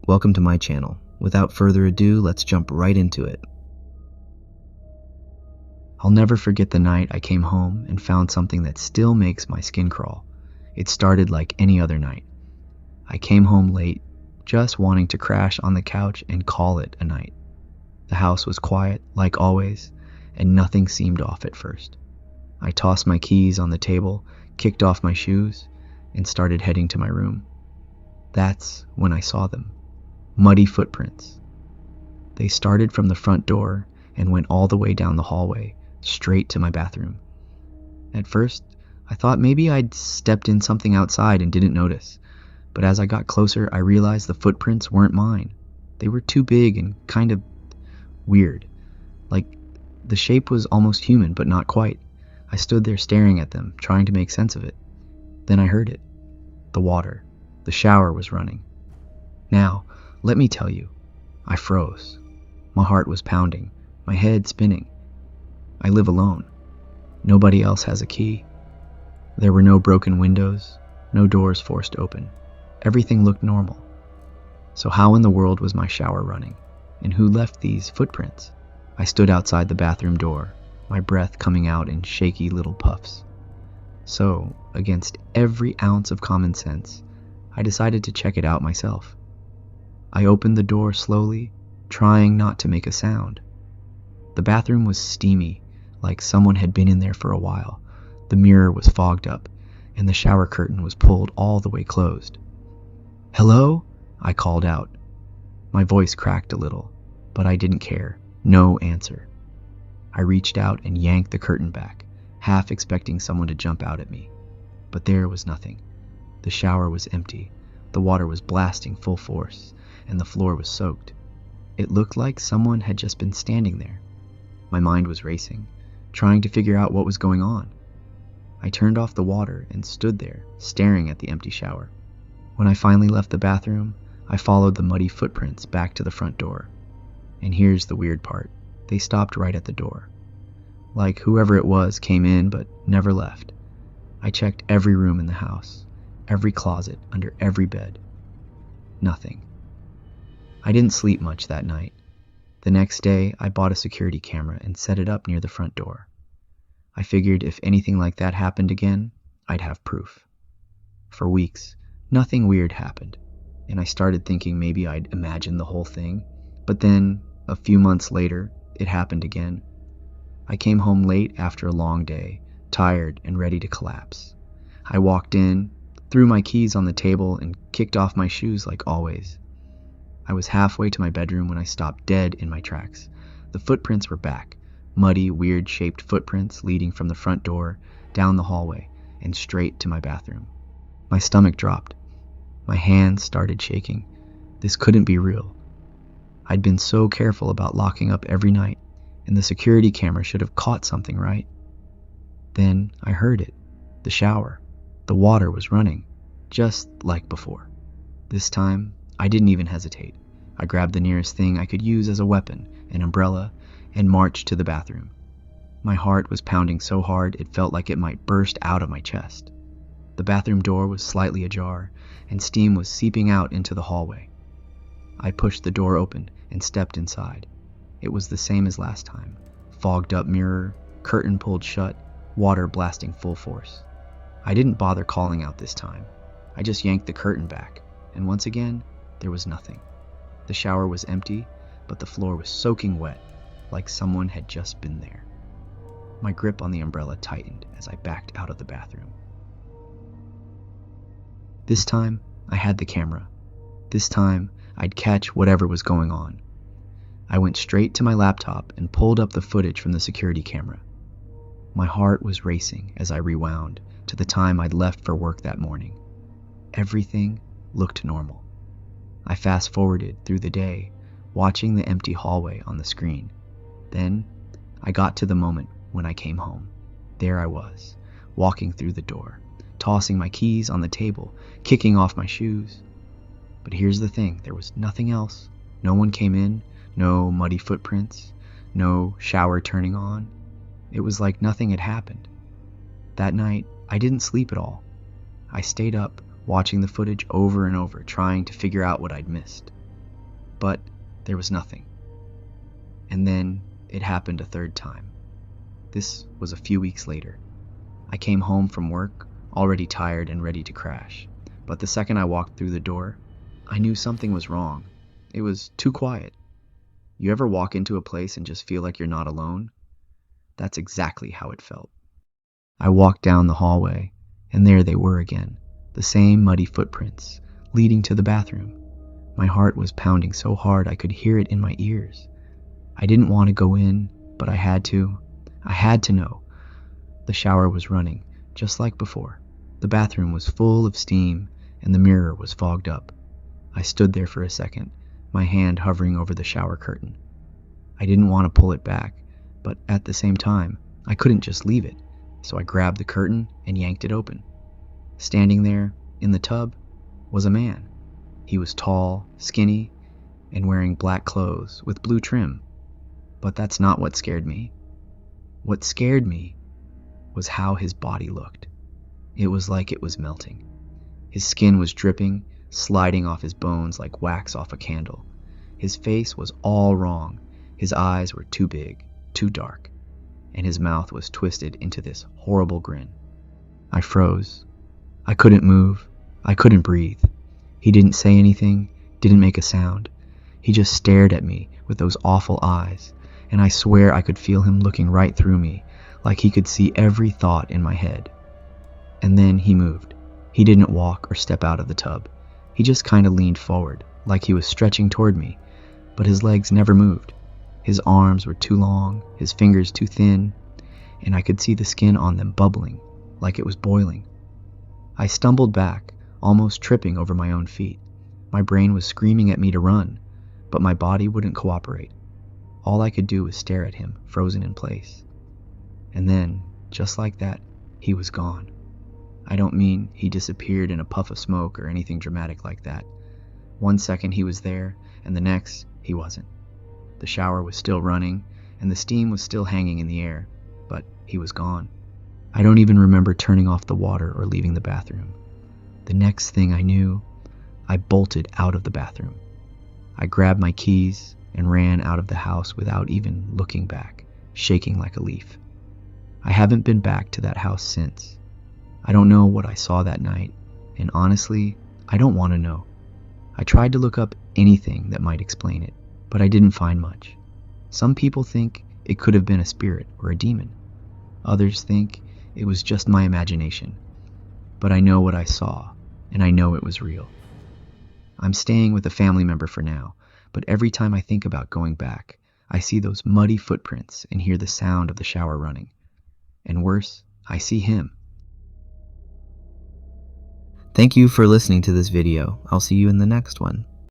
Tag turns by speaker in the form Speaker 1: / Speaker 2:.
Speaker 1: Welcome to my channel. Without further ado, let's jump right into it. I'll never forget the night I came home and found something that still makes my skin crawl. It started like any other night. I came home late, just wanting to crash on the couch and call it a night. The house was quiet, like always, and nothing seemed off at first. I tossed my keys on the table, kicked off my shoes, and started heading to my room. That's when I saw them. Muddy footprints. They started from the front door and went all the way down the hallway, straight to my bathroom. At first, I thought maybe I'd stepped in something outside and didn't notice, but as I got closer, I realized the footprints weren't mine. They were too big and kind of weird. Like, the shape was almost human, but not quite. I stood there staring at them, trying to make sense of it. Then I heard it. The water. The shower was running. Now, let me tell you, I froze. My heart was pounding, my head spinning. I live alone. Nobody else has a key. There were no broken windows, no doors forced open. Everything looked normal. So how in the world was my shower running? And who left these footprints? I stood outside the bathroom door, my breath coming out in shaky little puffs. So, against every ounce of common sense, I decided to check it out myself. I opened the door slowly, trying not to make a sound. The bathroom was steamy, like someone had been in there for a while. The mirror was fogged up, and the shower curtain was pulled all the way closed. "Hello?" I called out. My voice cracked a little, but I didn't care. No answer. I reached out and yanked the curtain back, half expecting someone to jump out at me. But there was nothing. The shower was empty. The water was blasting full force, and the floor was soaked. It looked like someone had just been standing there. My mind was racing, trying to figure out what was going on. I turned off the water and stood there, staring at the empty shower. When I finally left the bathroom, I followed the muddy footprints back to the front door. And here's the weird part. They stopped right at the door. Like whoever it was came in but never left. I checked every room in the house, every closet, under every bed. Nothing. I didn't sleep much that night. The next day, I bought a security camera and set it up near the front door. I figured if anything like that happened again, I'd have proof. For weeks, nothing weird happened, and I started thinking maybe I'd imagined the whole thing. But then, a few months later, it happened again. I came home late after a long day, tired and ready to collapse. I walked in, threw my keys on the table, and kicked off my shoes like always. I was halfway to my bedroom when I stopped dead in my tracks. The footprints were back, muddy, weird-shaped footprints leading from the front door, down the hallway, and straight to my bathroom. My stomach dropped. My hands started shaking. This couldn't be real. I'd been so careful about locking up every night, and the security camera should have caught something, right? Then I heard it. The shower. The water was running, just like before. This time, I didn't even hesitate. I grabbed the nearest thing I could use as a weapon, an umbrella, and marched to the bathroom. My heart was pounding so hard it felt like it might burst out of my chest. The bathroom door was slightly ajar, and steam was seeping out into the hallway. I pushed the door open and stepped inside. It was the same as last time. Fogged up mirror, curtain pulled shut, water blasting full force. I didn't bother calling out this time. I just yanked the curtain back, and once again, there was nothing. The shower was empty, but the floor was soaking wet, like someone had just been there. My grip on the umbrella tightened as I backed out of the bathroom. This time, I had the camera. This time, I'd catch whatever was going on. I went straight to my laptop and pulled up the footage from the security camera. My heart was racing as I rewound to the time I'd left for work that morning. Everything looked normal. I fast-forwarded through the day, watching the empty hallway on the screen. Then, I got to the moment when I came home. There I was, walking through the door, tossing my keys on the table, kicking off my shoes. But here's the thing, there was nothing else. No one came in, no muddy footprints, no shower turning on. It was like nothing had happened. That night, I didn't sleep at all. I stayed up, watching the footage over and over, trying to figure out what I'd missed. but there was nothing. And then it happened a third time. This was a few weeks later. I came home from work, already tired and ready to crash. But the second I walked through the door, I knew something was wrong. It was too quiet. You ever walk into a place and just feel like you're not alone? That's exactly how it felt. I walked down the hallway, and there they were again, the same muddy footprints, leading to the bathroom. My heart was pounding so hard I could hear it in my ears. I didn't want to go in, but I had to. I had to know. The shower was running, just like before. The bathroom was full of steam, and the mirror was fogged up. I stood there for a second, my hand hovering over the shower curtain. I didn't want to pull it back, but at the same time, I couldn't just leave it, so I grabbed the curtain and yanked it open. Standing there, in the tub, was a man. He was tall, skinny, and wearing black clothes with blue trim. But that's not what scared me. What scared me was how his body looked. It was like it was melting. His skin was dripping, sliding off his bones like wax off a candle. His face was all wrong. His eyes were too big, too dark, and his mouth was twisted into this horrible grin. I froze. I couldn't move. I couldn't breathe. He didn't say anything, didn't make a sound. He just stared at me with those awful eyes, and I swear I could feel him looking right through me, like he could see every thought in my head. And then he moved. He didn't walk or step out of the tub. He just kind of leaned forward, like he was stretching toward me, but his legs never moved. His arms were too long, his fingers too thin, and I could see the skin on them bubbling, like it was boiling. I stumbled back, almost tripping over my own feet. My brain was screaming at me to run, but my body wouldn't cooperate. All I could do was stare at him, frozen in place. And then, just like that, he was gone. I don't mean he disappeared in a puff of smoke or anything dramatic like that. One second he was there, and the next, he wasn't. The shower was still running, and the steam was still hanging in the air, but he was gone. I don't even remember turning off the water or leaving the bathroom. The next thing I knew, I bolted out of the bathroom. I grabbed my keys and ran out of the house without even looking back, shaking like a leaf. I haven't been back to that house since. I don't know what I saw that night, and honestly, I don't want to know. I tried to look up anything that might explain it, but I didn't find much. Some people think it could have been a spirit or a demon. Others think it was just my imagination. But I know what I saw, and I know it was real. I'm staying with a family member for now, but every time I think about going back, I see those muddy footprints and hear the sound of the shower running. And worse, I see him. Thank you for listening to this video. I'll see you in the next one.